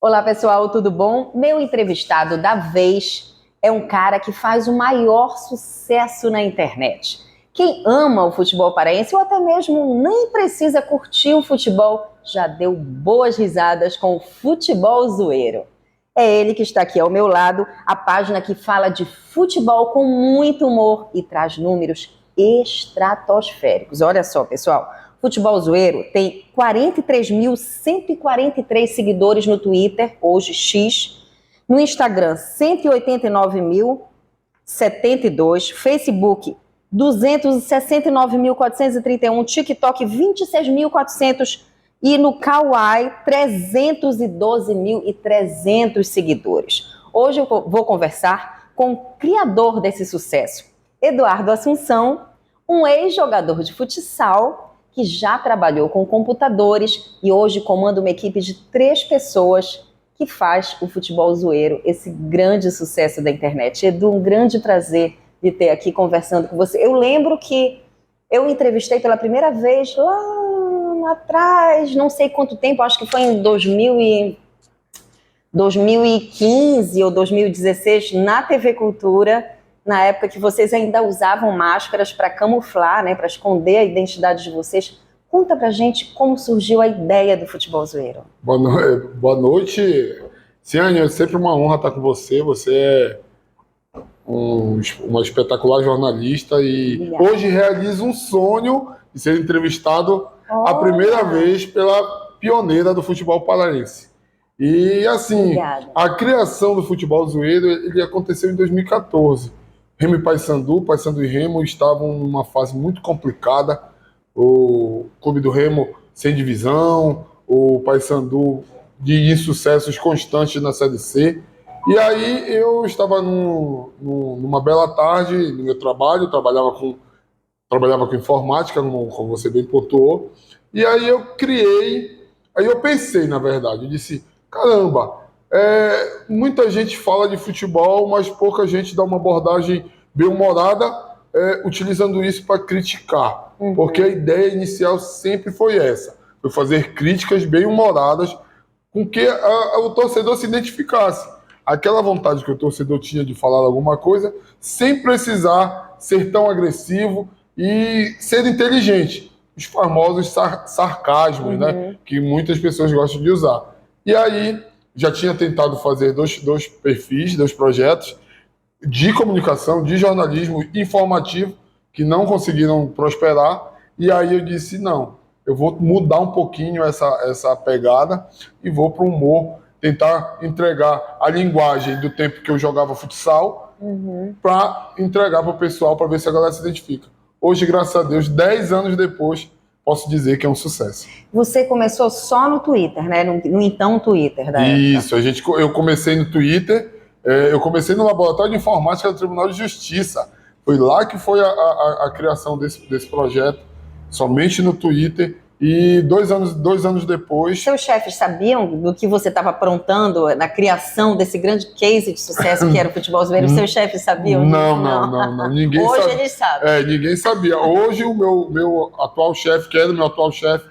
Olá pessoal, tudo bom? Meu entrevistado da vez é um cara que faz o maior sucesso na internet. Quem ama o futebol paraense ou até mesmo nem precisa curtir o futebol, já deu boas risadas com o Futebol Zoeiro. É ele que está aqui ao meu lado, a página que fala de futebol com muito humor e traz números estratosféricos. Olha só, pessoal. Futebol Zoeiro tem 43.143 seguidores no Twitter, hoje X, no Instagram 189.072, Facebook 269.431, TikTok 26.400 e no Kawaii 312.300 seguidores. Hoje eu vou conversar com o criador desse sucesso, Eduardo Assunção, um ex-jogador de futsal que já trabalhou com computadores e hoje comanda uma equipe de 3 pessoas que faz o Futebol Zoeiro, esse grande sucesso da internet. Edu, um grande prazer de ter aqui conversando com você. Eu lembro que eu entrevistei pela primeira vez lá atrás, não sei quanto tempo, acho que foi em 2015 ou 2016, na TV Cultura, na época que vocês ainda usavam máscaras para camuflar, né, para esconder a identidade de vocês. Conta pra gente como surgiu a ideia do Futebol Zoeiro. Boa noite, Ciane, é sempre uma honra estar com você. Você é uma espetacular jornalista e Obrigada. Hoje realiza um sonho de ser entrevistado a primeira vez pela pioneira do futebol paraense. E assim, Obrigada. A criação do Futebol Zoeiro ele aconteceu em 2014. Remo e Paysandu e Remo estavam numa fase muito complicada. O clube do Remo sem divisão, o Paysandu de insucessos constantes na Série C. E aí eu estava numa bela tarde no meu trabalho, trabalhava com informática, como você bem pontuou, e aí eu pensei, na verdade, eu disse, caramba, muita gente fala de futebol, mas pouca gente dá uma abordagem bem-humorada, utilizando isso para criticar, porque a ideia inicial sempre foi essa, foi fazer críticas bem-humoradas com que o torcedor se identificasse. Aquela vontade que o torcedor tinha de falar alguma coisa, sem precisar ser tão agressivo e ser inteligente. Os famosos sarcasmos, né, que muitas pessoas gostam de usar. E aí, já tinha tentado fazer dois perfis, 2 projetos de comunicação, de jornalismo informativo, que não conseguiram prosperar. E aí eu disse, não, eu vou mudar um pouquinho essa pegada e vou para o humor, tentar entregar a linguagem do tempo que eu jogava futsal para entregar para o pessoal, para ver se a galera se identifica. Hoje, graças a Deus, 10 anos depois, posso dizer que é um sucesso. Você começou só no Twitter, né? No então Twitter da época. Isso, eu comecei no Twitter, eu comecei no Laboratório de Informática do Tribunal de Justiça. Foi lá que foi a criação desse projeto, somente no Twitter. E 2 anos depois... Seus chefes sabiam do que você estava aprontando na criação desse grande case de sucesso que era o Futebol Zoeiro? Seus chefes sabiam disso? Não. Ninguém Hoje sabe. Eles sabem. Ninguém sabia. Hoje o meu atual chefe, que era o meu atual chefe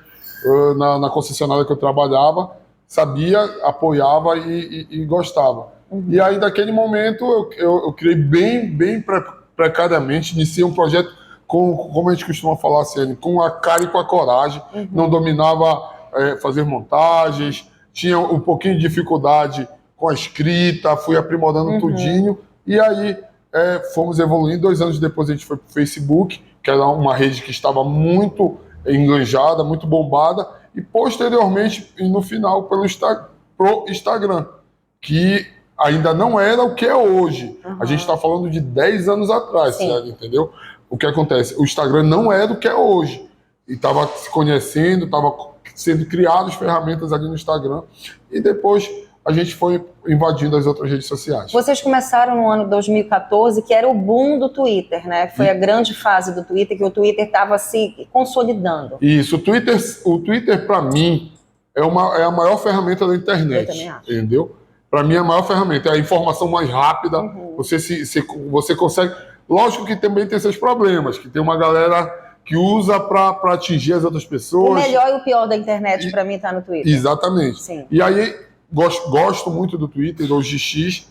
na concessionária que eu trabalhava, sabia, apoiava e gostava. E aí, naquele momento, eu criei bem precariamente, iniciei um projeto como a gente costuma falar, assim, com a cara e com a coragem. Não dominava fazer montagens, tinha um pouquinho de dificuldade com a escrita, fui aprimorando tudinho, e aí fomos evoluindo. 2 anos depois a gente foi para o Facebook, que era uma rede que estava muito enganjada, muito bombada, e posteriormente, e no final, pro Instagram, que ainda não era o que é hoje. A gente está falando de 10 anos atrás, certo? Entendeu? O que acontece? O Instagram não é do que é hoje. E estava se conhecendo, estava sendo criadas ferramentas ali no Instagram. E depois a gente foi invadindo as outras redes sociais. Vocês começaram no ano 2014, que era o boom do Twitter, né? Foi a grande fase do Twitter, que o Twitter estava se consolidando. Isso. O Twitter para mim, é a maior ferramenta da internet. Eu também acho. Entendeu? Para mim, é a maior ferramenta. É a informação mais rápida. Você consegue... Lógico que também tem seus problemas, que tem uma galera que usa para atingir as outras pessoas. O melhor e o pior da internet, para mim, está no Twitter. Exatamente. Sim. E aí, gosto muito do Twitter, do GX.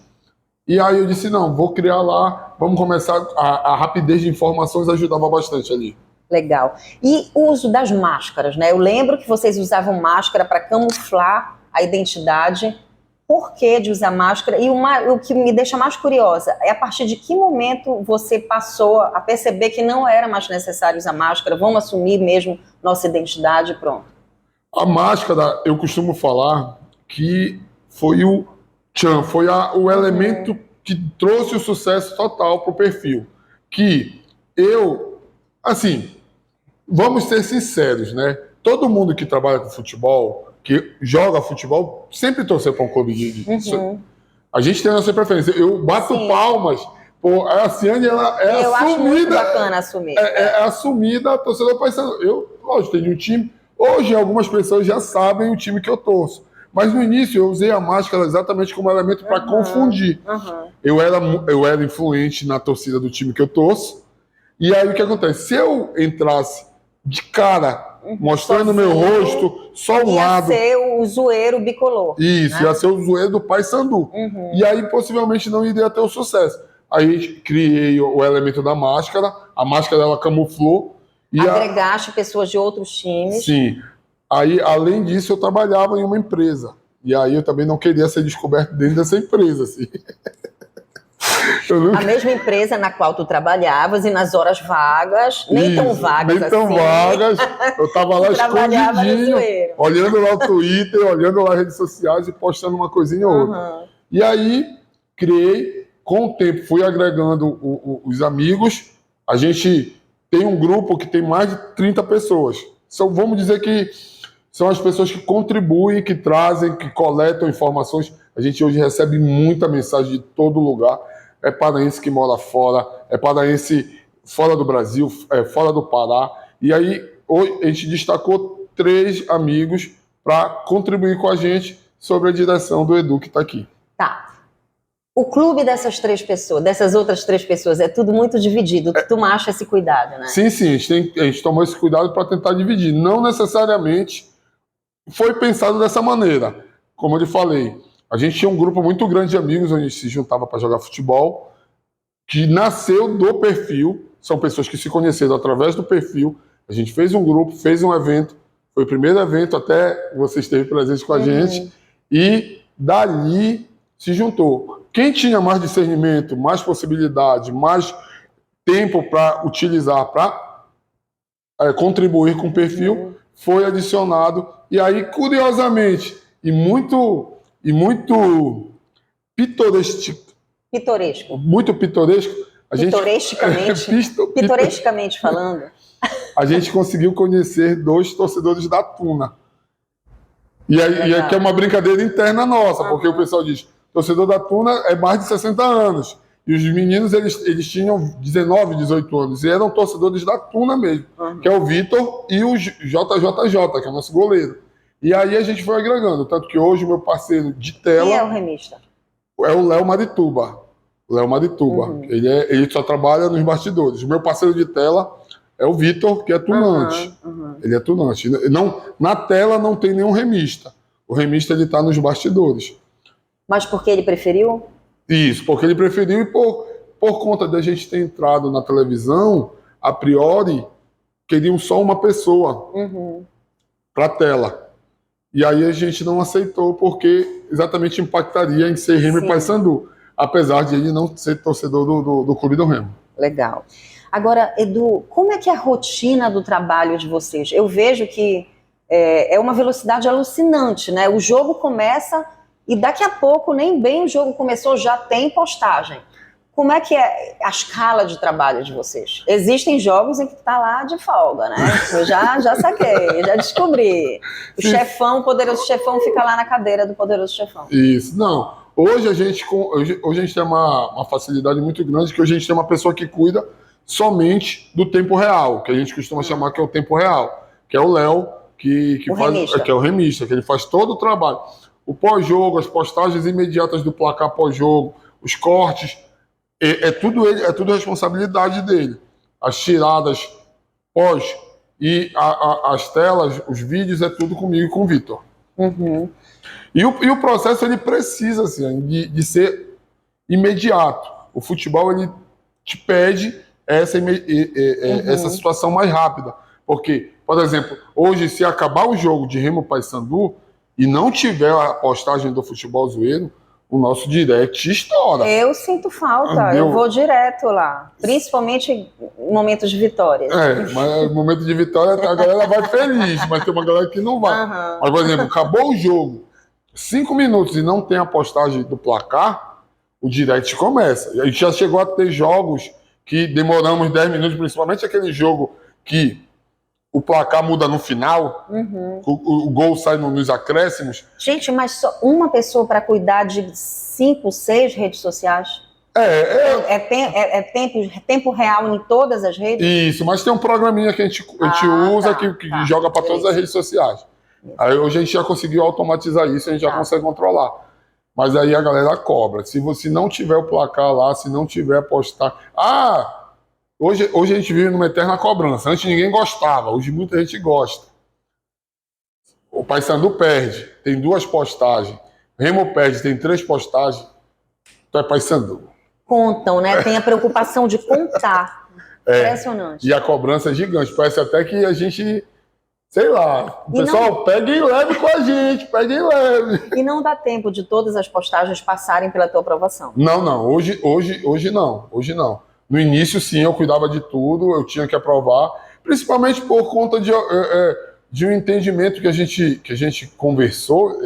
E aí eu disse, não, vou criar lá, vamos começar. A rapidez de informações ajudava bastante ali. Legal. E o uso das máscaras, né? Eu lembro que vocês usavam máscara para camuflar a identidade. Por que de usar máscara? E o que me deixa mais curiosa é a partir de que momento você passou a perceber que não era mais necessário usar máscara, vamos assumir mesmo nossa identidade e pronto. A máscara, eu costumo falar que foi o tchan, foi o elemento que trouxe o sucesso total para o perfil. Que eu, assim, vamos ser sinceros, né? Todo mundo que trabalha com futebol, que joga futebol, sempre torceu para um clube de A gente tem a nossa preferência. Eu bato palmas. Pô, a Ciane, ela é eu assumida. Acho muito bacana assumir. É assumida a torcedora paisano. Eu, lógico, tenho um time. Hoje, algumas pessoas já sabem o time que eu torço. Mas no início, eu usei a máscara exatamente como elemento para confundir. Eu era influente na torcida do time que eu torço. E aí, o que acontece? Se eu entrasse de cara, mostrando meu rosto, só um lado. Ia ser o zoeiro bicolor. Isso, né? ia ser o zoeiro do Paysandu. E aí, possivelmente, não iria ter o sucesso. Aí, criei o elemento da máscara, a máscara ela camuflou. E agregaste pessoas de outros times. Sim. Aí, além disso, eu trabalhava em uma empresa. E aí, eu também não queria ser descoberto dentro dessa empresa, assim. A mesma empresa na qual tu trabalhavas e nas horas vagas, nem tão vagas nem tão assim. vagas, eu estava lá escondidinho, olhando lá o Twitter, olhando lá as redes sociais e postando uma coisinha ou outra. E aí, criei, com o tempo, fui agregando os amigos, a gente tem um grupo que tem mais de 30 pessoas. Vamos dizer que são as pessoas que contribuem, que trazem, que coletam informações. A gente hoje recebe muita mensagem de todo lugar. É paraense que mora fora, é paraense fora do Brasil, fora do Pará. E aí, hoje, a gente destacou 3 amigos para contribuir com a gente sobre a direção do Edu que está aqui. Tá. O clube dessas 3 pessoas, dessas outras 3 pessoas, é tudo muito dividido. Tu acha esse cuidado, né? Sim, sim. A gente tomou esse cuidado para tentar dividir. Não necessariamente foi pensado dessa maneira. Como eu lhe falei, a gente tinha um grupo muito grande de amigos onde a gente se juntava para jogar futebol, que nasceu do perfil. São pessoas que se conheceram através do perfil. A gente fez um grupo, fez um evento. Foi o primeiro evento, até você esteve presente com a gente. E dali se juntou. Quem tinha mais discernimento, mais possibilidade, mais tempo para utilizar, para contribuir com o perfil, foi adicionado. E aí, curiosamente, e muito pitoresco. Muito pitoresco. Pitorescamente falando. A gente conseguiu conhecer 2 torcedores da Tuna. E aqui é uma brincadeira interna nossa, porque o pessoal diz, torcedor da Tuna é mais de 60 anos. E os meninos, eles tinham 19, 18 anos. E eram torcedores da Tuna mesmo, que é o Vitor e o JJJ, que é o nosso goleiro. E aí a gente foi agregando. Tanto que hoje o meu parceiro de tela... Quem é o remista? É o Léo Marituba. Ele só trabalha nos bastidores. O meu parceiro de tela é o Vitor, que é tunante. Ele é tunante. Não, na tela não tem nenhum remista. O remista ele está nos bastidores. Mas porque ele preferiu? Isso, porque ele preferiu e por conta da gente ter entrado na televisão, a priori, queriam só uma pessoa para a tela. E aí a gente não aceitou porque exatamente impactaria em ser Remo e Paysandu, apesar de ele não ser torcedor do Clube do Remo. Legal. Agora, Edu, como é que é a rotina do trabalho de vocês? Eu vejo que é uma velocidade alucinante, né? O jogo começa e daqui a pouco, nem bem o jogo começou, já tem postagem. Como é que é a escala de trabalho de vocês? Existem jogos em que tá lá de folga, né? Eu já saquei, já descobri. O poderoso chefão fica lá na cadeira do poderoso chefão. Isso, não. Hoje a gente tem uma facilidade muito grande, que hoje a gente tem uma pessoa que cuida somente do tempo real, que a gente costuma chamar que é o tempo real, que é o Léo, que é o remista, que ele faz todo o trabalho. O pós-jogo, as postagens imediatas do placar pós-jogo, os cortes, é tudo responsabilidade dele. As tiradas pós e as telas, os vídeos, é tudo comigo e com o Vitor. Uhum. E o processo ele precisa assim, de ser imediato. O futebol ele te pede essa situação mais rápida. Porque, por exemplo, hoje, se acabar o jogo de Remo Paysandu e não tiver a postagem do Futebol Zoeiro, o nosso direct estoura. Eu sinto falta, Entendeu? eu vou direto lá, principalmente em momentos de vitória. Mas no momento de vitória a galera vai feliz, mas tem uma galera que não vai. Uhum. Mas, por exemplo, acabou o jogo, 5 minutos e não tem a postagem do placar, o direct começa. E a gente já chegou a ter jogos que demoramos 10 minutos, principalmente aquele jogo que o placar muda no final, o gol sai nos acréscimos. Gente, mas só uma pessoa para cuidar de 5, 6 redes sociais? É tempo real em todas as redes? Isso, mas tem um programinha que a gente usa que joga para todas as redes sociais. Aí hoje a gente já conseguiu automatizar isso, a gente já consegue controlar. Mas aí a galera cobra. Se você não tiver o placar lá, se não tiver postar. Hoje a gente vive numa eterna cobrança. Antes ninguém gostava, hoje muita gente gosta. O Paysandu perde, tem 2 postagens. Remo perde, tem 3 postagens. Então é Paysandu. Contam, né? Tem a preocupação de contar. Impressionante. E a cobrança é gigante. Parece até que a gente, sei lá, o pessoal pega e leve com a gente, pega e leve. E não dá tempo de todas as postagens passarem pela tua aprovação? Não. Hoje não. Hoje não. No início, sim, eu cuidava de tudo, eu tinha que aprovar, principalmente por conta de um entendimento que a gente conversou,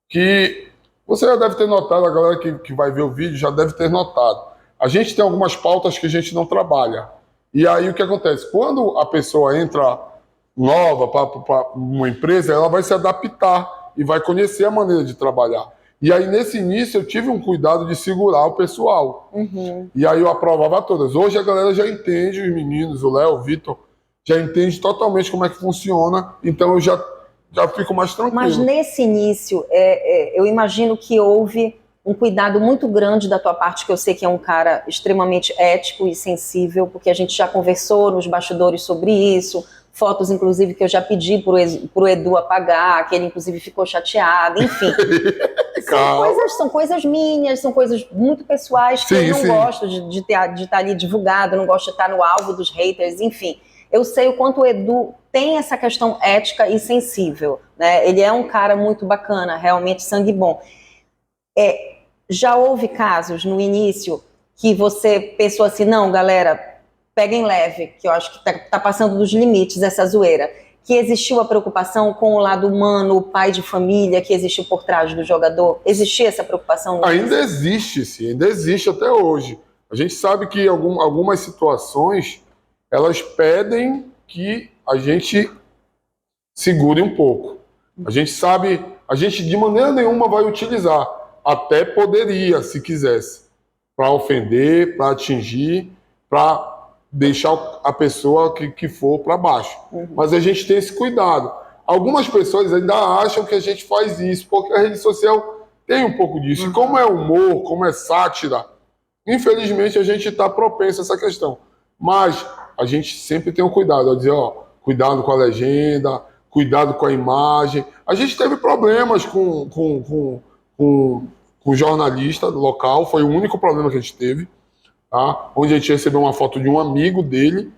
que você já deve ter notado, a galera que vai ver o vídeo já deve ter notado. A gente tem algumas pautas que a gente não trabalha. E aí o que acontece? Quando a pessoa entra nova para uma empresa, ela vai se adaptar e vai conhecer a maneira de trabalhar. E aí, nesse início, eu tive um cuidado de segurar o pessoal. E aí eu aprovava todas. Hoje a galera já entende, os meninos, o Léo, o Vitor, já entende totalmente como é que funciona. Então eu já fico mais tranquilo. Mas nesse início, eu imagino que houve um cuidado muito grande da tua parte, que eu sei que é um cara extremamente ético e sensível, porque a gente já conversou nos bastidores sobre isso, fotos, inclusive, que eu já pedi pro Edu apagar, que ele, inclusive, ficou chateado, enfim. São coisas minhas, são coisas muito pessoais que eu não gosto de estar ali divulgado, não gosto de estar no alvo dos haters, enfim. Eu sei o quanto o Edu tem essa questão ética e sensível, né? Ele é um cara muito bacana, realmente sangue bom. Já houve casos no início que você pensou assim, não, galera, peguem leve, que eu acho que tá passando dos limites essa zoeira, que existiu a preocupação com o lado humano, o pai de família que existiu por trás do jogador? Existia essa preocupação? Ainda existe, sim, ainda existe até hoje. A gente sabe que algumas situações, elas pedem que a gente segure um pouco. A gente sabe, a gente de maneira nenhuma vai utilizar, até poderia, se quisesse, para ofender, para atingir, para deixar a pessoa que for para baixo. Mas a gente tem esse cuidado. Algumas pessoas ainda acham que a gente faz isso, porque a rede social tem um pouco disso. E como é humor, como é sátira, infelizmente a gente está propenso a essa questão. Mas a gente sempre tem um cuidado, a dizer, cuidado com a legenda, cuidado com a imagem. A gente teve problemas com jornalista local, foi o único problema que a gente teve. Tá? Onde a gente recebeu uma foto de um amigo dele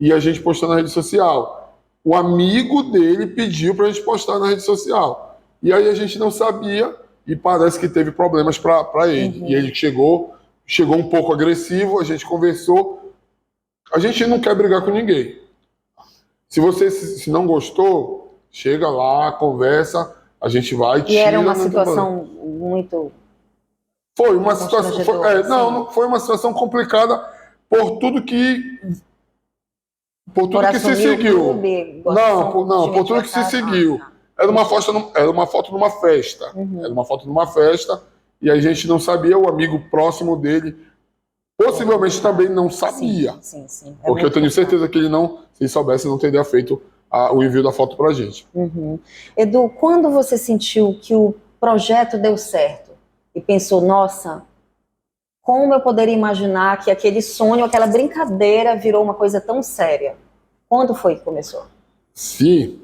e a gente postou na rede social. O amigo dele pediu para a gente postar na rede social. E aí a gente não sabia e parece que teve problemas para ele. E ele chegou um pouco agressivo, a gente conversou. A gente não quer brigar com ninguém. Se você se não gostou, chega lá, conversa, a gente vai... E era uma situação muito... Foi uma situação, foi uma situação complicada por tudo que se seguiu. Por tudo que se seguiu. Era uma foto numa festa. Era uma foto numa festa e a gente não sabia, o amigo próximo dele possivelmente também não sabia. Sim. Porque eu tenho certeza que ele não, se ele soubesse, não teria feito o envio da foto pra gente. Edu, quando você sentiu que o projeto deu certo e pensou, nossa, como eu poderia imaginar que aquele sonho, aquela brincadeira virou uma coisa tão séria? Quando foi que começou? Sim.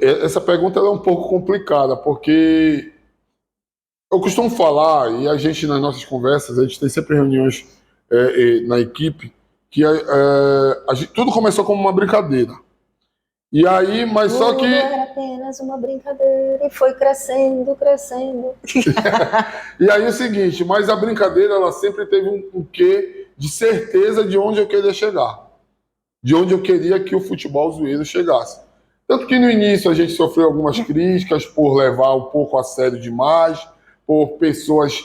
Essa pergunta ela é um pouco complicada, porque eu costumo falar, e a gente nas nossas conversas, a gente tem sempre reuniões na equipe, que tudo começou como uma brincadeira. E aí, mas só que... Tudo era apenas uma brincadeira e foi crescendo, crescendo. E aí é o seguinte, mas a brincadeira ela sempre teve um quê de certeza de onde eu queria chegar. De onde eu queria que o futebol zoeiro chegasse. Tanto que no início a gente sofreu algumas críticas por levar um pouco a sério demais, por pessoas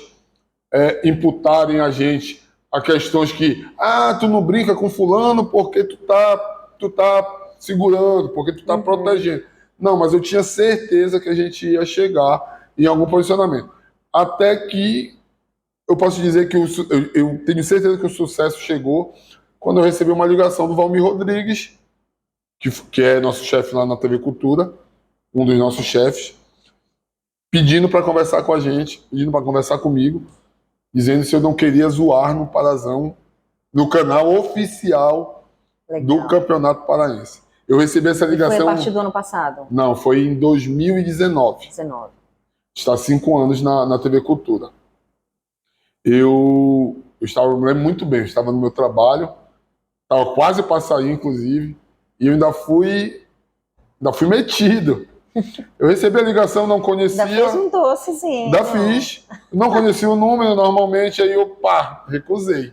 imputarem a gente a questões que, tu não brinca com fulano porque tu tá segurando, porque tu tá protegendo. Não, mas eu tinha certeza que a gente ia chegar em algum posicionamento. Até que eu posso dizer que eu tenho certeza que o sucesso chegou quando eu recebi uma ligação do Valmir Rodrigues, que é nosso chefe lá na TV Cultura, um dos nossos chefes, pedindo para conversar com a gente, pedindo para conversar comigo, dizendo se eu não queria zoar no Parazão, no canal oficial do Campeonato Paraense. Eu recebi essa ligação... Foi a partir do ano passado? Não, foi em 2019. Está há 5 anos na TV Cultura. Eu me lembro muito bem, eu estava no meu trabalho, estava quase para sair, inclusive, e eu ainda fui metido. Eu recebi a ligação, não conhecia. Ainda fez um docezinho. Ainda fiz. Não conhecia o número normalmente, aí eu, recusei.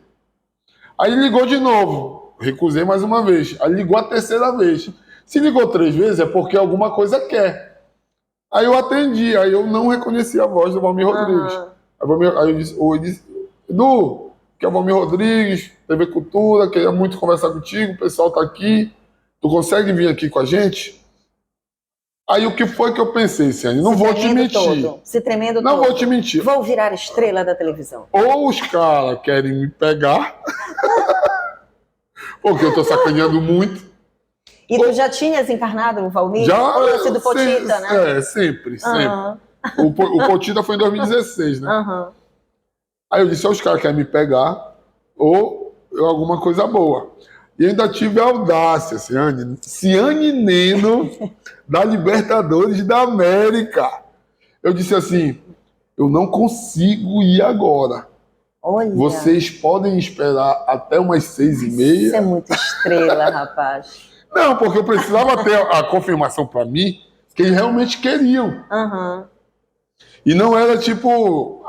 Aí ligou de novo. Recusei mais uma vez. Aí ligou a terceira vez. Se ligou 3 vezes é porque alguma coisa quer. Aí eu atendi, aí eu não reconheci a voz do Valmir Rodrigues. Aí eu disse, Edu, que é o Valmir Rodrigues, TV Cultura, queria muito conversar contigo, o pessoal tá aqui. Tu consegue vir aqui com a gente? Aí o que foi que eu pensei, Ciane? Não vou te mentir. Se tremendo todo. Não vou te mentir. Vou virar estrela da televisão. Ou os caras querem me pegar, porque eu tô sacaneando muito. E tu já tinhas encarnado o Valmir? Já. O lance do Potita, né? Sempre. O Potita foi em 2016, né? Aí eu disse, os caras querem me pegar, ou alguma coisa boa. E ainda tive a audácia, Ciane Neno, da Libertadores da América. Eu disse assim, eu não consigo ir agora. Olha. Vocês podem esperar até umas 6h30. Isso é muito estrela, rapaz. Não, porque eu precisava ter a confirmação para mim que eles realmente queriam. E não era tipo,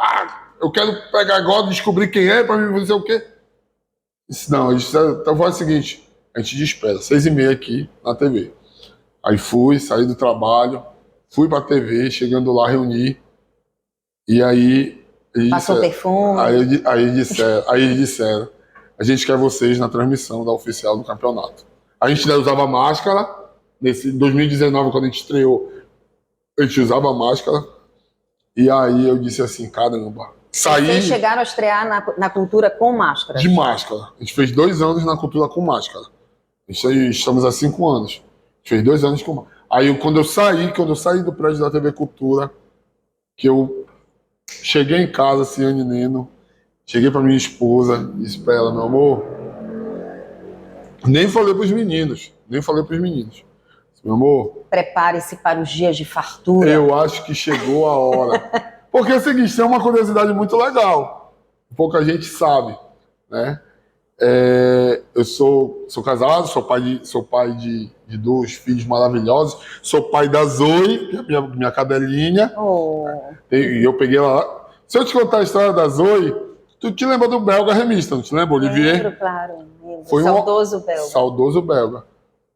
eu quero pegar agora, descobrir quem é para me dizer o quê. Não, então foi o seguinte, a gente espera, 6h30 aqui na TV. Aí saí do trabalho, fui pra TV, chegando lá, reuni, e aí... Passou perfume. Aí eles disseram, a gente quer vocês na transmissão da oficial do campeonato. A gente ainda usava máscara, nesse 2019, quando a gente estreou, a gente usava máscara, e aí eu disse assim, caramba... Vocês chegaram a estrear na Cultura com máscara? De máscara. A gente fez 2 anos na Cultura com máscara. Estamos há 5 anos. A gente fez 2 anos com máscara. Aí quando eu saí do prédio da TV Cultura, que eu cheguei em casa, Ciane Neno, cheguei pra minha esposa, disse pra ela, meu amor, nem falei pros meninos. Meu amor... Prepare-se para os dias de fartura. Eu acho que chegou a hora. Porque é o seguinte, tem uma curiosidade muito legal. Pouca gente sabe, né? Eu sou casado, sou pai de 2 filhos maravilhosos. Sou pai da Zoe, que é minha cadelinha. E eu peguei ela lá. Se eu te contar a história da Zoe, tu te lembra do belga remista, não te lembra, Olivier? Lembro, claro. Foi saudoso belga. Saudoso belga.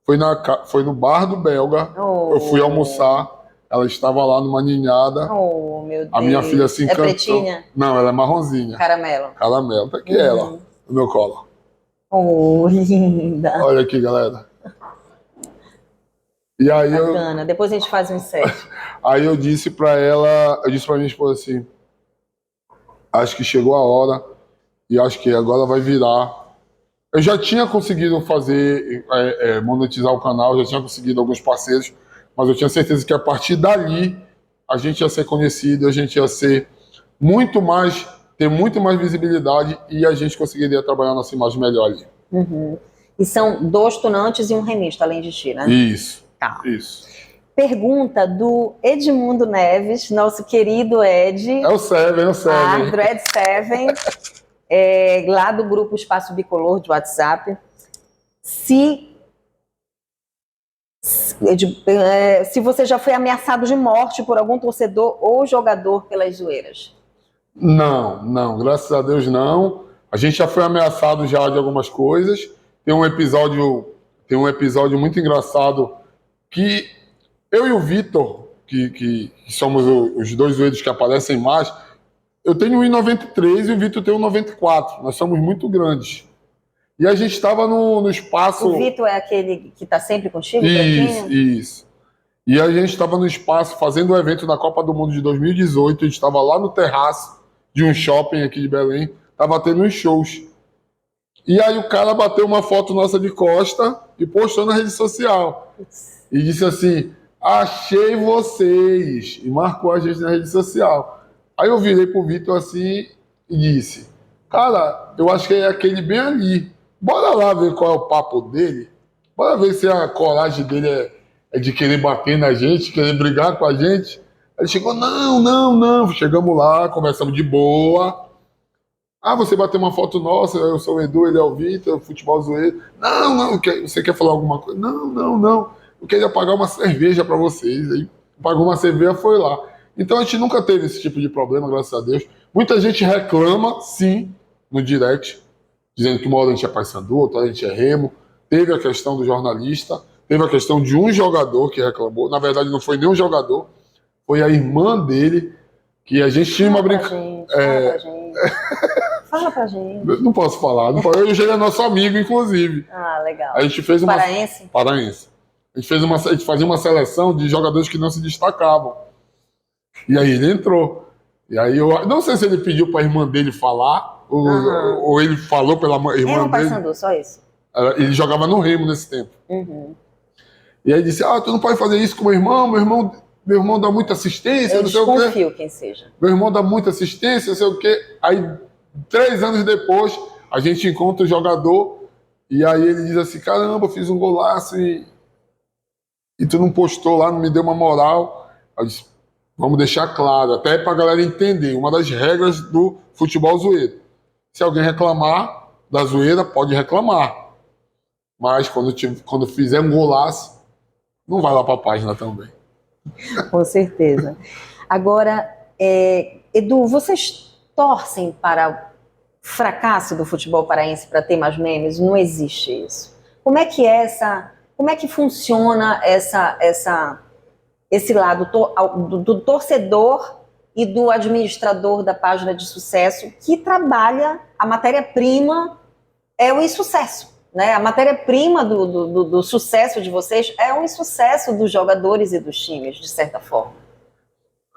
Foi no bar do belga. Eu fui almoçar. Ela estava lá numa ninhada. Oh, meu Deus. A minha filha se encantou. É pretinha? Não, ela é marronzinha. Caramelo. Tá aqui ela, no meu colo. Oh, linda. Olha aqui, galera. E aí bacana. Depois a gente faz um set. Aí eu disse pra minha esposa assim, acho que chegou a hora e acho que agora vai virar. Eu já tinha conseguido monetizar o canal, já tinha conseguido alguns parceiros, mas eu tinha certeza que a partir dali a gente ia ser conhecido, a gente ia ser ter muito mais visibilidade e a gente conseguiria trabalhar nossa imagem melhor ali. E são 2 tunantes e um remista, além de ti, né? Isso. Tá. Isso. Pergunta do Edmundo Neves, nosso querido Ed. É o Seven, é o Seven. Ed Seven, lá do grupo Espaço Bicolor de WhatsApp. Se você já foi ameaçado de morte por algum torcedor ou jogador pelas zoeiras. Não, graças a Deus não. A gente já foi ameaçado já de algumas coisas. Tem um episódio muito engraçado que eu e o Vitor, que somos os dois zoeiros que aparecem mais, eu tenho 1,93 e o Vitor tem 1,94. Nós somos muito grandes. E a gente estava no espaço... O Vitor é aquele que está sempre contigo? Isso. E a gente estava no espaço fazendo o evento da Copa do Mundo de 2018. A gente estava lá no terraço de um shopping aqui de Belém. Estava tendo uns shows. E aí o cara bateu uma foto nossa de costa e postou na rede social. E disse assim, achei vocês. E marcou a gente na rede social. Aí eu virei pro Vitor assim e disse, cara, eu acho que é aquele bem ali. Bora lá ver qual é o papo dele. Bora ver se a coragem dele é de querer bater na gente, querer brigar com a gente. Ele chegou, não. Chegamos lá, conversamos de boa. Ah, você bateu uma foto nossa, eu sou o Edu, ele é o Vitor, futebol zoeiro. Não, você quer falar alguma coisa? Não. Eu queria pagar uma cerveja para vocês. Aí pagou uma cerveja, foi lá. Então a gente nunca teve esse tipo de problema, graças a Deus. Muita gente reclama, sim, no direct, dizendo que uma hora a gente é Paysandu, outra hora a gente é Remo. Teve a questão do jornalista, teve a questão de um jogador que reclamou. Na verdade, não foi nem um jogador, foi a irmã dele, que a gente tinha uma brincadeira. Fala pra gente. Não posso falar. Eu já é nosso amigo, inclusive. Ah, legal. A gente fez uma... Paraense? Paraense. A gente fazia uma seleção de jogadores que não se destacavam. E aí ele entrou. E aí eu não sei se ele pediu para a irmã dele falar, ou ele falou pela irmã dele. Paysandu, só isso. Ele jogava no Remo nesse tempo. Uhum. E aí disse, tu não pode fazer isso com meu irmão dá muita assistência, eu não sei o quê. desconfio quem seja. Meu irmão dá muita assistência, não sei o quê. Aí, 3 anos depois, a gente encontra o jogador, e aí ele diz assim, caramba, eu fiz um golaço e tu não postou lá, não me deu uma moral. Eu disse, vamos deixar claro, até para a galera entender, uma das regras do futebol zoeiro. Se alguém reclamar da zoeira, pode reclamar. Mas quando fizer um golaço, não vai lá para a página também. Com certeza. Agora, Edu, vocês torcem para o fracasso do futebol paraense para ter mais memes? Não existe isso. Como é que funciona esse lado do torcedor e do administrador da página de sucesso que trabalha, a matéria-prima é o insucesso, né? A matéria-prima do sucesso de vocês é o insucesso dos jogadores e dos times, de certa forma.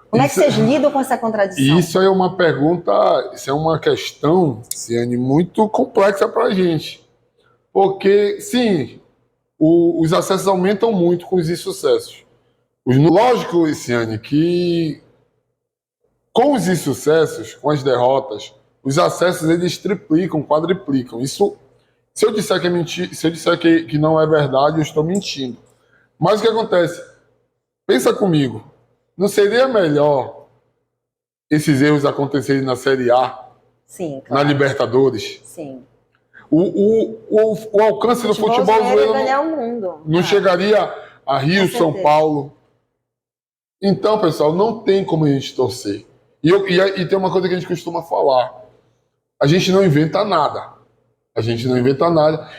Como é que vocês lidam com essa contradição? Isso é uma pergunta, isso é uma questão, Ciane, muito complexa para a gente. Porque, sim, os acessos aumentam muito com os insucessos. Lógico, Ciane, que com os insucessos, com as derrotas, os acessos eles triplicam, quadriplicam. Isso, se eu disser que é mentira, se eu disser que não é verdade, eu estou mentindo. Mas o que acontece? Pensa comigo, não seria melhor esses erros acontecerem na Série A, sim, claro, na Libertadores? Sim. O alcance do futebol zoeiro não chegaria a Rio, São Paulo. Então, pessoal, não tem como a gente torcer. E tem uma coisa que a gente costuma falar. A gente não inventa nada.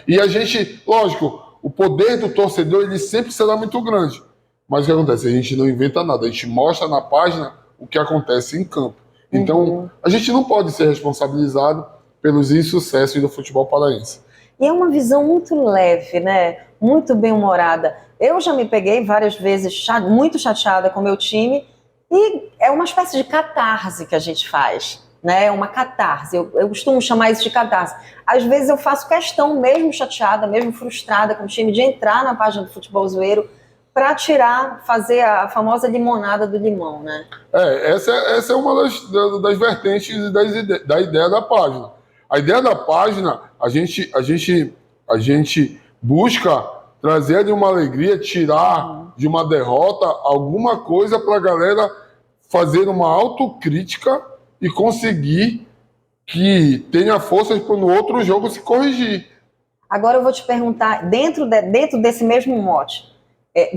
E a gente, lógico, o poder do torcedor ele sempre será muito grande. Mas o que acontece? A gente não inventa nada. A gente mostra na página o que acontece em campo. Então, a gente não pode ser responsabilizado pelos insucessos do futebol paraense. E é uma visão muito leve, né? Muito bem-humorada. Eu já me peguei várias vezes muito chateada com o meu time e é uma espécie de catarse que a gente faz, né? É uma catarse. Eu costumo chamar isso de catarse. Às vezes eu faço questão, mesmo chateada, mesmo frustrada com o time, de entrar na página do Futebol Zoeiro para fazer a famosa limonada do limão, né? Essa é uma das vertentes da ideia da página. A ideia da página, a gente busca trazer de uma alegria, tirar de uma derrota alguma coisa para a galera fazer uma autocrítica e conseguir que tenha forças para no outro jogo se corrigir. Agora eu vou te perguntar, dentro desse mesmo mote,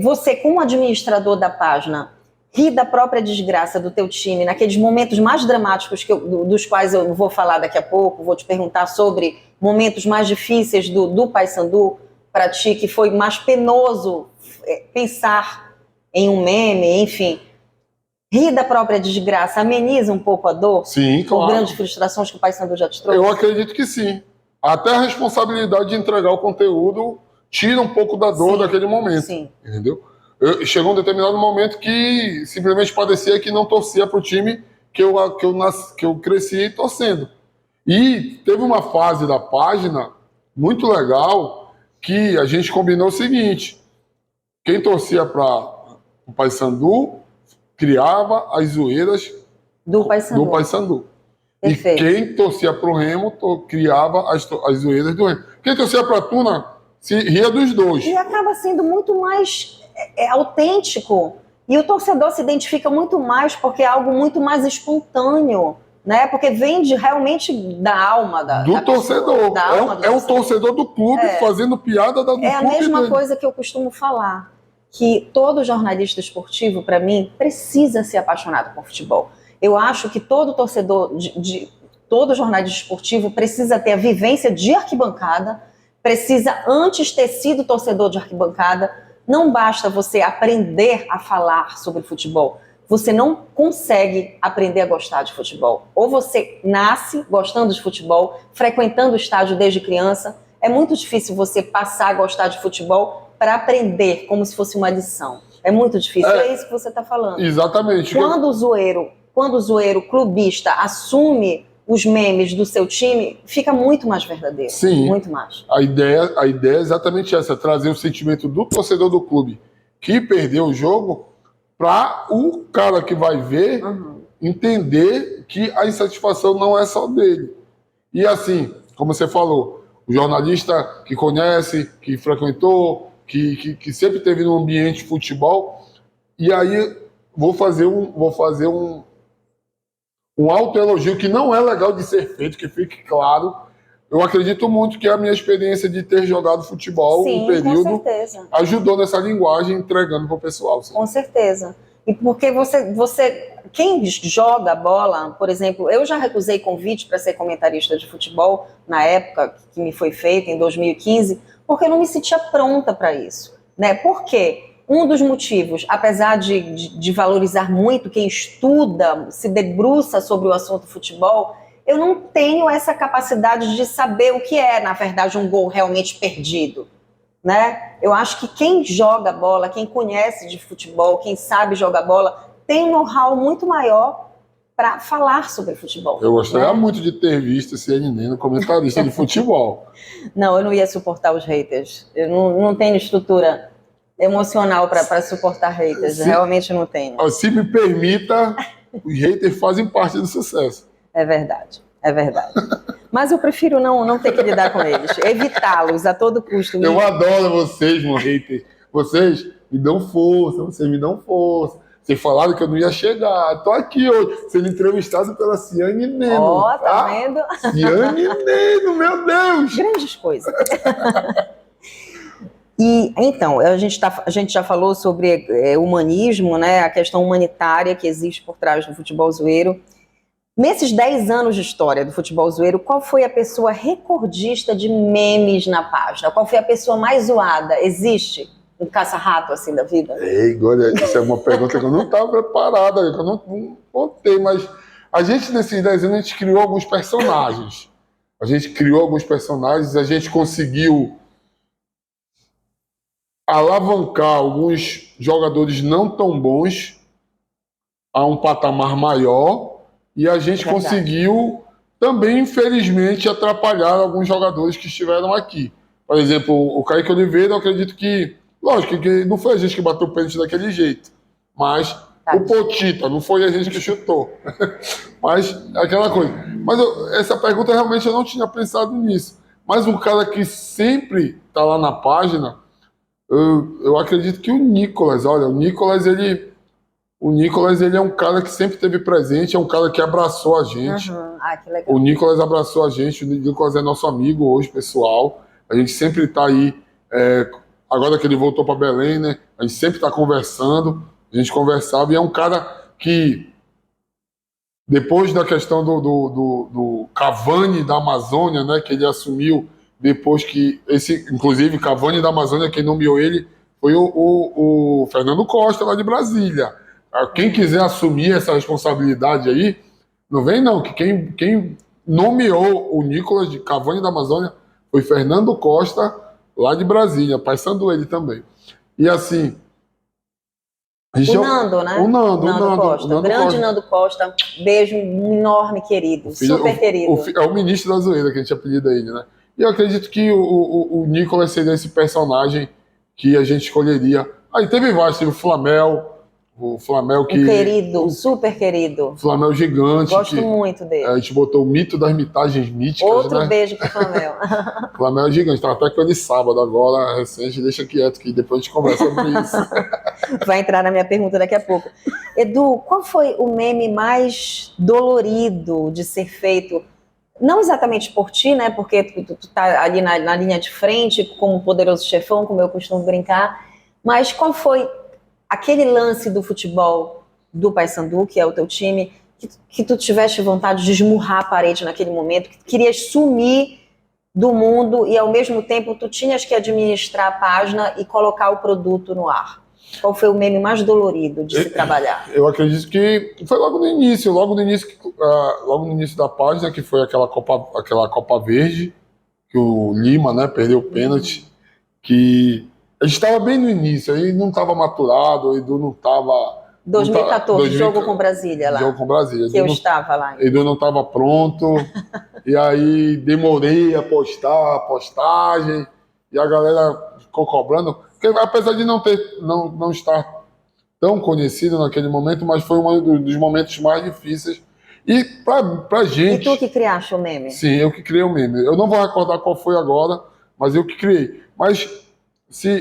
você, como administrador da página, ri da própria desgraça do teu time, naqueles momentos mais dramáticos dos quais eu vou falar daqui a pouco, vou te perguntar sobre momentos mais difíceis do Paysandu para ti, que foi mais penoso pensar em um meme, enfim. Ri da própria desgraça, ameniza um pouco a dor? Sim, claro. Com grandes frustrações que o Paysandu já te trouxe? Eu acredito que sim. Até a responsabilidade de entregar o conteúdo tira um pouco da dor daquele momento. Sim. Entendeu? Chegou um determinado momento que simplesmente parecia que não torcia para o time que eu cresci torcendo. E teve uma fase da página muito legal que a gente combinou o seguinte: quem torcia para o Paysandu criava as zoeiras do Paysandu. E quem torcia para o Remo criava as zoeiras do Remo. Quem torcia para a Tuna se ria dos dois. E acaba sendo muito mais autêntico. E o torcedor se identifica muito mais porque é algo muito mais espontâneo, né? Porque vem realmente da alma do torcedor. É o torcedor do clube fazendo piada do clube. É a mesma coisa que eu costumo falar, que todo jornalista esportivo, para mim, precisa ser apaixonado por futebol. Eu acho que todo torcedor, todo jornalista esportivo precisa ter a vivência de arquibancada, precisa antes ter sido torcedor de arquibancada. Não basta você aprender a falar sobre futebol. Você não consegue aprender a gostar de futebol. Ou você nasce gostando de futebol, frequentando o estádio desde criança. É muito difícil você passar a gostar de futebol para aprender como se fosse uma lição. É muito difícil. É isso que você está falando. Exatamente. Quando o zoeiro clubista assume os memes do seu time, fica muito mais verdadeiro. Sim. Muito mais. A ideia é exatamente essa, trazer o sentimento do torcedor do clube que perdeu o jogo para o cara que vai ver entender que a insatisfação não é só dele. E assim, como você falou, o jornalista que conhece, que frequentou, que sempre teve no ambiente de futebol, e aí vou fazer um autoelogio que não é legal de ser feito, que fique claro. Eu acredito muito que a minha experiência de ter jogado futebol um período ajudou nessa linguagem, entregando para o pessoal. Sim. Com certeza. E porque quem joga bola, por exemplo, eu já recusei convite para ser comentarista de futebol na época que me foi feito, em 2015, porque eu não me sentia pronta para isso. Né? Por quê? Um dos motivos, apesar de valorizar muito quem estuda, se debruça sobre o assunto futebol, eu não tenho essa capacidade de saber o que é, na verdade, um gol realmente perdido. Né? Eu acho que quem joga bola, quem conhece de futebol, quem sabe jogar bola, tem um know-how muito maior para falar sobre futebol. Eu gostaria muito de ter visto esse N no comentarista de futebol. Não, eu não ia suportar os haters. Eu não tenho estrutura emocional para suportar haters. Realmente não tenho. Se me permita, os haters fazem parte do sucesso. É verdade. Mas eu prefiro não ter que lidar com eles, evitá-los a todo custo. Eu adoro vocês, meu hater. Vocês me dão força, Vocês falaram que eu não ia chegar. Tô aqui hoje, sendo entrevistado pela Ciane Neno. Ó, tá vendo? Ciane Neno, meu Deus! Grandes coisas. E, então, a gente já falou sobre humanismo, né, a questão humanitária que existe por trás do futebol zoeiro. Nesses 10 anos de história do futebol zoeiro, qual foi a pessoa recordista de memes na página? Qual foi a pessoa mais zoada? Existe um caça-rato assim da vida? Olha, isso é uma pergunta que eu não estava preparada, que eu não botei, mas a gente, nesses 10 anos, a gente criou alguns personagens. A gente conseguiu alavancar alguns jogadores não tão bons a um patamar maior e a gente conseguiu também, infelizmente, atrapalhar alguns jogadores que estiveram aqui. Por exemplo, o Kaique Oliveira, eu acredito que, lógico que não foi a gente que bateu o pênalti daquele jeito, mas o Potita, não foi a gente que chutou. Mas aquela coisa. Mas essa pergunta realmente eu não tinha pensado nisso. Mas um cara que sempre está lá na página, Eu acredito que o Nicolas, olha, o Nicolas, ele é um cara que sempre esteve presente, é um cara que abraçou a gente. Uhum. Ah, que legal. O Nicolas abraçou a gente, o Nicolas é nosso amigo hoje, pessoal. A gente sempre está aí, agora que ele voltou para Belém, né? A gente sempre está conversando, a gente conversava, e é um cara que, depois da questão do Cavani da Amazônia, né? Que ele assumiu depois que inclusive, Cavani da Amazônia, quem nomeou ele foi o Fernando Costa, lá de Brasília. Quem quiser assumir essa responsabilidade aí, não vem não, que quem nomeou o Nicolas de Cavani da Amazônia foi Fernando Costa, lá de Brasília, paisando ele também. E assim... Nando, né? O Nando Costa. o Nando Grande Costa. Nando Costa. Beijo enorme, querido. Super querido. É o ministro da zoeira que a gente apelida ele, né? E eu acredito que o Nicolas seria esse personagem que a gente escolheria. Aí teve vários, teve o Flamel que... Um querido, super querido. Flamel gigante. Gosto muito dele. A gente botou o mito das mitagens míticas, Outro né? beijo pro Flamel. Flamel é gigante, tava até com ele sábado agora, recente, deixa quieto que depois a gente conversa sobre isso. Vai entrar na minha pergunta daqui a pouco. Edu, qual foi o meme mais dolorido de ser feito? Não exatamente por ti, né? Porque tu tá ali na linha de frente, como poderoso chefão, como eu costumo brincar. Mas qual foi aquele lance do futebol do Paysandu, que é o teu time, que tu tiveste vontade de esmurrar a parede naquele momento, que tu querias sumir do mundo e ao mesmo tempo tu tinhas que administrar a página e colocar o produto no ar? Qual foi o meme mais dolorido de se trabalhar? Eu acredito que foi logo no início da página, que foi aquela Copa Verde, que o Lima, né, perdeu o pênalti, que a gente estava bem no início, aí não estava maturado, o Edu não estava... 2014, jogo com Brasília lá. Jogo com Brasília. Que eu estava lá. Edu não estava pronto, e aí demorei a postar a postagem, e a galera ficou cobrando, porque apesar de não estar tão conhecido naquele momento, mas foi um dos momentos mais difíceis. E pra gente... E tu que criaste o meme? Sim, eu que criei o meme. Eu não vou recordar qual foi agora, mas eu que criei. Mas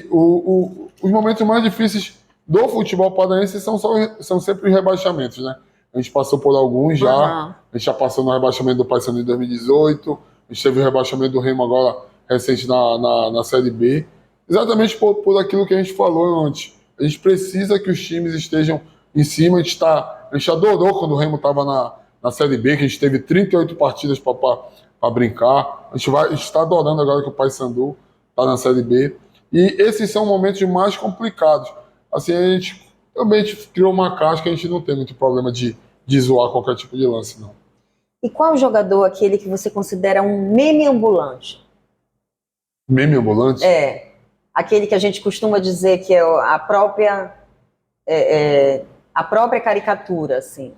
os momentos mais difíceis do futebol paranaense são sempre os rebaixamentos, né? A gente passou por alguns já. Uhum. A gente já passou no rebaixamento do Paysandu em 2018. A gente teve o rebaixamento do Remo agora, recente, na Série B. Exatamente por aquilo que a gente falou antes. A gente precisa que os times estejam em cima. A gente adorou quando o Remo estava na Série B, que a gente teve 38 partidas para brincar. A gente está adorando agora que o Paysandu está na Série B. E esses são momentos mais complicados. Assim, a gente criou uma casca, a gente não tem muito problema de zoar qualquer tipo de lance, não. E qual jogador aquele que você considera um meme ambulante? Meme ambulante? É. Aquele que a gente costuma dizer que é a própria caricatura, assim.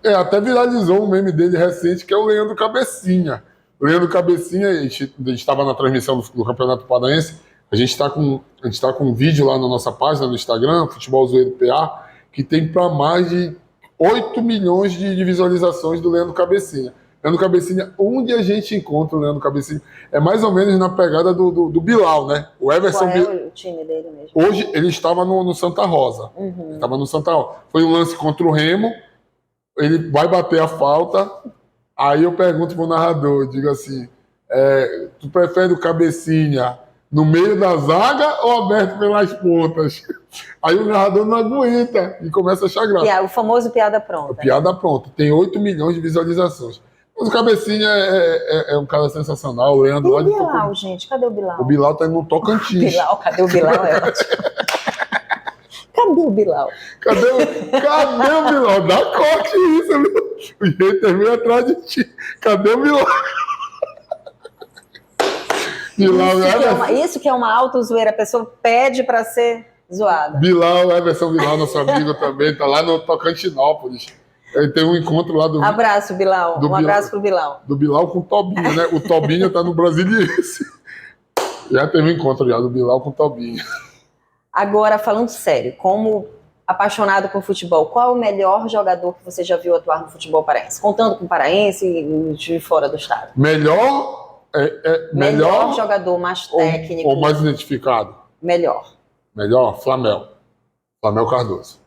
Até viralizou um meme dele recente, que é o Leandro Cabecinha. O Leandro Cabecinha, a gente estava na transmissão do Campeonato Paranaense, a gente está com um vídeo lá na nossa página no Instagram, Futebol Zoeiro PA, que tem para mais de 8 milhões de visualizações do Leandro Cabecinha. Leandro Cabecinha, onde a gente encontra o Leandro Cabecinha? É mais ou menos na pegada do Bilal, né? O Everson. Qual é o time dele mesmo? Hoje ele estava no Santa Rosa. Uhum. Ele estava no Santa Rosa. Foi um lance contra o Remo, ele vai bater a falta, aí eu pergunto pro narrador, digo assim, tu prefere o Cabecinha no meio da zaga ou aberto pelas pontas? Aí o narrador não aguenta e começa a achar graça. O famoso piada pronta. Piada pronta. Tem 8 milhões de visualizações. Mas o Cabecinha é um cara sensacional. O Leandro e o Bilal, gente? Cadê o Bilal? O Bilal tá no Tocantins. Bilal, cadê o Bilal? É ótimo. Cadê o Bilal? Cadê o Bilal? Dá corte isso, viu? O hater veio atrás de ti. Cadê o Bilal? Isso que é uma auto-zoeira. A pessoa pede para ser zoada. Bilal, Everson Bilal, nosso amigo também, tá lá no Tocantinópolis. Ele tem um encontro lá do... Abraço, Bilal. Abraço pro Bilal. Do Bilal com o Tobinho, né? O Tobinho tá no Brasiliense. Já teve um encontro já do Bilal com o Tobinho. Agora, falando sério, como apaixonado por futebol, qual é o melhor jogador que você já viu atuar no futebol paraense? Contando com o paraense e de fora do estado. Melhor jogador, mais técnico. Ou mais identificado? Melhor. Melhor, Flamel. Flamel Cardoso.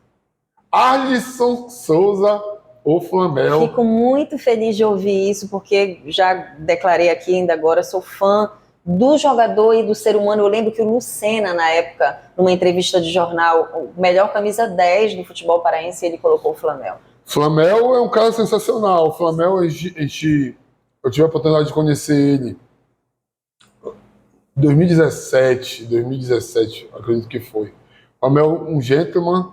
Alisson Souza ou Flamel? Fico muito feliz de ouvir isso, porque já declarei aqui ainda agora, sou fã do jogador e do ser humano. Eu lembro que o Lucena, na época, numa entrevista de jornal, o melhor camisa 10 do futebol paraense, ele colocou o Flamel. Flamel é um cara sensacional. O Flamel, eu tive a oportunidade de conhecer ele em 2017, acredito que foi. Flamel, um gentleman,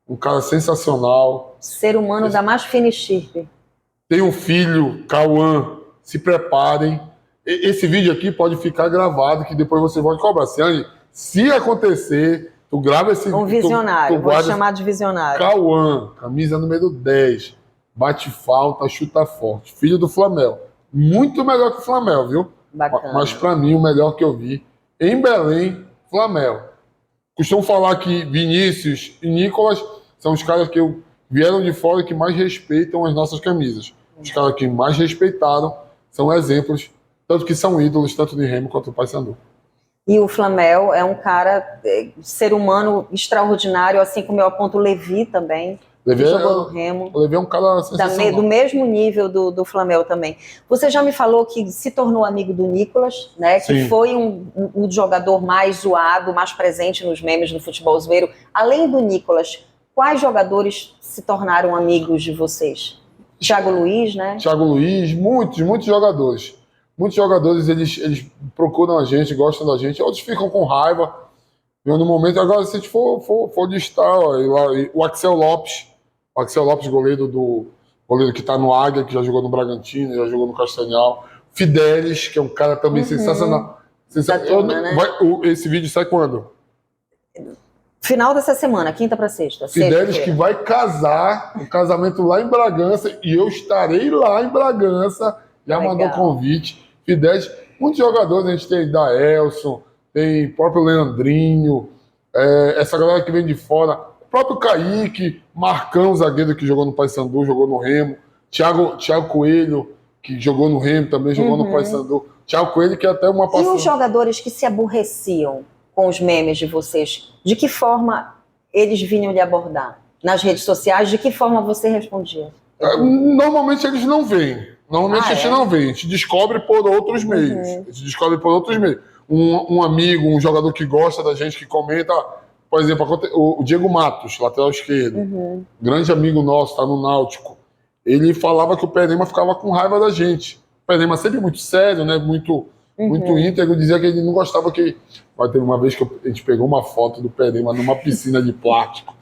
um cara sensacional. Ser humano da mais fina estirpe. Tem um filho, Cauã, se preparem. Esse vídeo aqui pode ficar gravado, que depois você pode cobrar. Se acontecer, tu grava esse vídeo. Um visionário, vou chamar de visionário. Cauã, camisa número 10, bate falta, chuta forte. Filho do Flamel. Muito melhor que o Flamel, viu? Bacana. Mas pra mim, o melhor que eu vi em Belém, Flamel. Costumo falar que Vinícius e Nicolas são os caras que vieram de fora que mais respeitam as nossas camisas. Os caras que mais respeitaram são exemplos, tanto que são ídolos, tanto de Remo quanto do Paysandu. E o Flamel é um cara, ser humano extraordinário, assim como eu aponto o Levi também, que jogou no Remo. O Levi é um cara sensacional. Do mesmo nível do Flamel também. Você já me falou que se tornou amigo do Nicolas, né? Que Sim. foi um jogador mais zoado, mais presente nos memes do futebol zoeiro. Além do Nicolas, quais jogadores se tornaram amigos de vocês? Thiago Luiz, né? Thiago Luiz, muitos jogadores. Muitos jogadores, eles procuram a gente, gostam da gente, outros ficam com raiva. No momento, agora, se a gente for listar, ó, o Axel Lopes, goleiro que está no Águia, que já jogou no Bragantino, já jogou no Castanhal. Fidelis, que é um cara também sensacional. Né? Esse vídeo sai quando? Final dessa semana, quinta para sexta. Fidelis que vai casar, um casamento lá em Bragança, e eu estarei lá em Bragança, já mandou convite. Fidelis, muitos jogadores, a gente tem Daelson, tem o próprio Leandrinho, essa galera que vem de fora, o próprio Kaique, Marcão, zagueiro que jogou no Paysandu, jogou no Remo, Thiago Coelho, que jogou no Remo, também jogou no Paysandu. Thiago Coelho, que é até uma passagem. E os jogadores que se aborreciam com os memes de vocês, de que forma eles vinham lhe abordar? Nas redes sociais, de que forma você respondia? Normalmente eles não vêm. Normalmente a gente não vê. A gente descobre por outros meios. Um amigo, um jogador que gosta da gente, que comenta. Por exemplo, o Diego Matos, lateral esquerdo. Grande amigo nosso, tá no Náutico. Ele falava que o Perema ficava com raiva da gente. O Perema sempre muito sério, né? Muito íntegro. Dizia que ele não gostava que... Mas teve uma vez que a gente pegou uma foto do Perema numa piscina de plástico.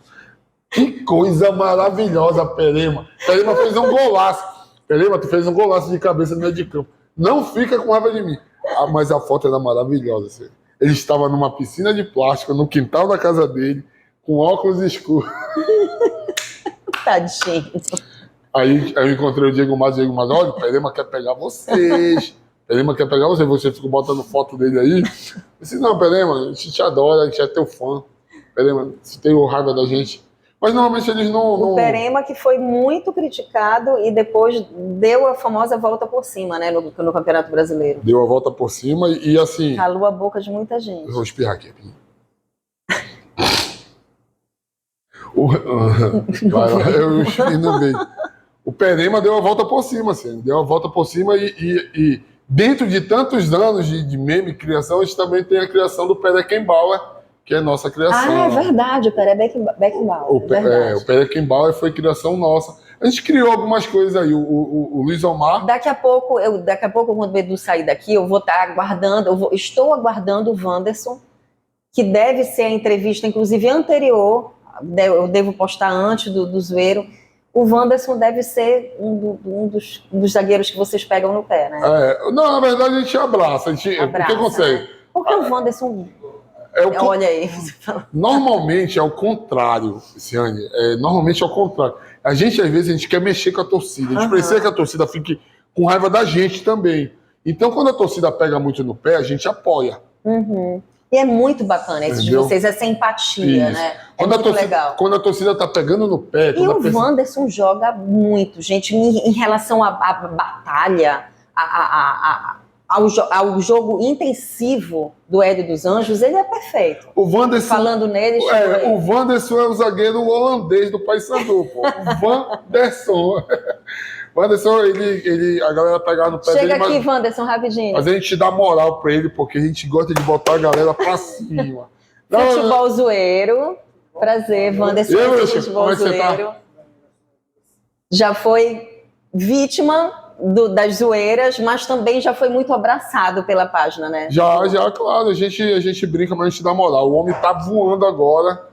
Que coisa maravilhosa, Perema. Perema fez um golaço. Perema, tu fez um golaço de cabeça no meio de campo. Não fica com raiva de mim. Mas a foto era maravilhosa. Assim. Ele estava numa piscina de plástico, no quintal da casa dele, com óculos escuros. Tadinho. Aí eu encontrei o Diego Matos, olha, o Perema quer pegar vocês. Você fica botando foto dele aí. Eu disse, não, Perema, a gente te adora, a gente é teu fã. Perema, se tem raiva da gente... Mas normalmente eles não... O Perema que foi muito criticado e depois deu a famosa volta por cima, né, no Campeonato Brasileiro. Deu a volta por cima e assim... Calou a boca de muita gente. Eu vou espirrar aqui. Eu espirrei no meio. O Perema deu a volta por cima, assim. Deu a volta por cima e dentro de tantos anos de meme criação, a gente também tem a criação do Perequembauer, que é nossa criação. Ah, é verdade, o Pere Beckenbauer. O Perequembauer foi criação nossa. A gente criou algumas coisas aí. O Luiz Omar. Daqui a pouco, quando o Edu sair daqui, eu vou estar aguardando, estou aguardando o Wanderson, que deve ser a entrevista, inclusive anterior, eu devo postar antes do Zoeiro. O Wanderson deve ser um dos zagueiros que vocês pegam no pé, né? Não, na verdade a gente abraça. Porque consegue. Né? Porque o Wanderson... Olha aí. Normalmente é o contrário, Ciane. Normalmente é o contrário. A gente, às vezes, a gente quer mexer com a torcida. A gente precisa que a torcida fique com raiva da gente também. Então, quando a torcida pega muito no pé, a gente apoia. E é muito bacana isso de vocês, essa empatia, né? Muito legal. Quando a torcida tá pegando no pé... E o Wanderson joga muito, gente, em relação à batalha, ao jogo intensivo do Hélio dos Anjos, ele é perfeito. O Wanderson, falando nele... o Wanderson é o zagueiro holandês do Paysandu, pô. O Wanderson. Wanderson, a galera pegava no pé dele. Chega aqui, Wanderson, rapidinho. Mas a gente dá moral pra ele, porque a gente gosta de botar a galera pra cima. Futebol zoeiro. Prazer, Wanderson. Futebol zoeiro. Já foi vítima das zoeiras, mas também já foi muito abraçado pela página, né? Já, claro. A gente brinca, mas a gente dá moral. O homem tá voando agora.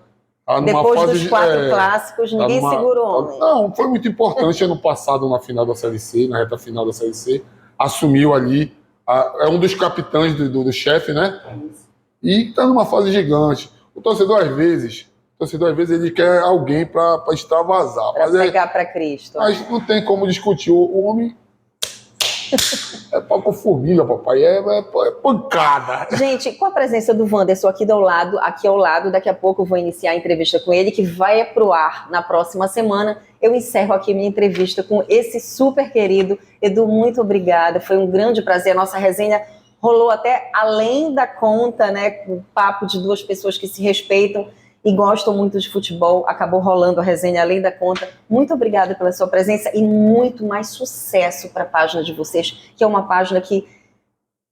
Depois dos 4 clássicos, ninguém segura o homem. Não, foi muito importante ano passado na final da Série C, na reta final da Série C. Assumiu ali, é um dos capitães do chefe, né? E tá numa fase gigante. O torcedor, às vezes, ele quer alguém para extravasar. Para pegar para Cristo. Mas não tem como discutir. O homem é pau com formiga, papai. É pancada. Gente, com a presença do Wanderson aqui ao lado, daqui a pouco eu vou iniciar a entrevista com ele, que vai pro ar na próxima semana. Eu encerro aqui minha entrevista com esse super querido Edu. Muito obrigada. Foi um grande prazer. A nossa resenha rolou até além da conta, né? Um papo de 2 pessoas que se respeitam e gostam muito de futebol. Acabou rolando a resenha além da conta. Muito obrigada pela sua presença e muito mais sucesso para a página de vocês, que é uma página que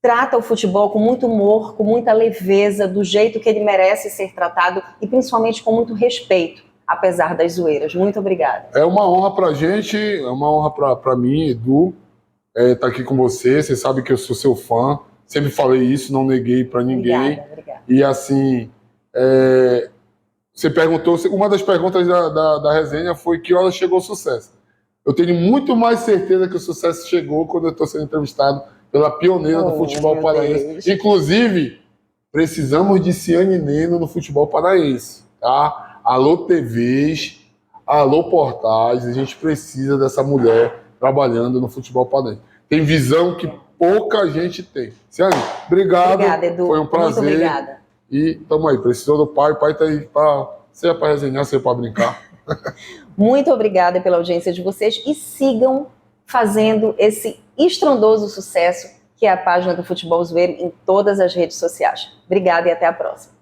trata o futebol com muito humor, com muita leveza, do jeito que ele merece ser tratado e principalmente com muito respeito, apesar das zoeiras. Muito obrigada. É uma honra pra gente, é uma honra pra mim, Edu, tá aqui com você. Você sabe que eu sou seu fã. Sempre falei isso, não neguei pra ninguém. Obrigada. E assim, você perguntou, uma das perguntas da resenha foi que hora chegou o sucesso. Eu tenho muito mais certeza que o sucesso chegou quando eu estou sendo entrevistado pela pioneira do futebol paraense. Inclusive, precisamos de Ciane Neno no futebol paraense, tá? Alô TVs, alô portais, a gente precisa dessa mulher trabalhando no futebol paraense. Tem visão que pouca gente tem. Ciane, obrigado. Obrigada, Edu. Foi um prazer. Muito obrigada. E tamo aí, precisou do pai, o pai tá aí seja para resenhar, seja para brincar. Muito obrigada pela audiência de vocês e sigam fazendo esse estrondoso sucesso que é a página do Futebol Zoeiro em todas as redes sociais. Obrigada e até a próxima.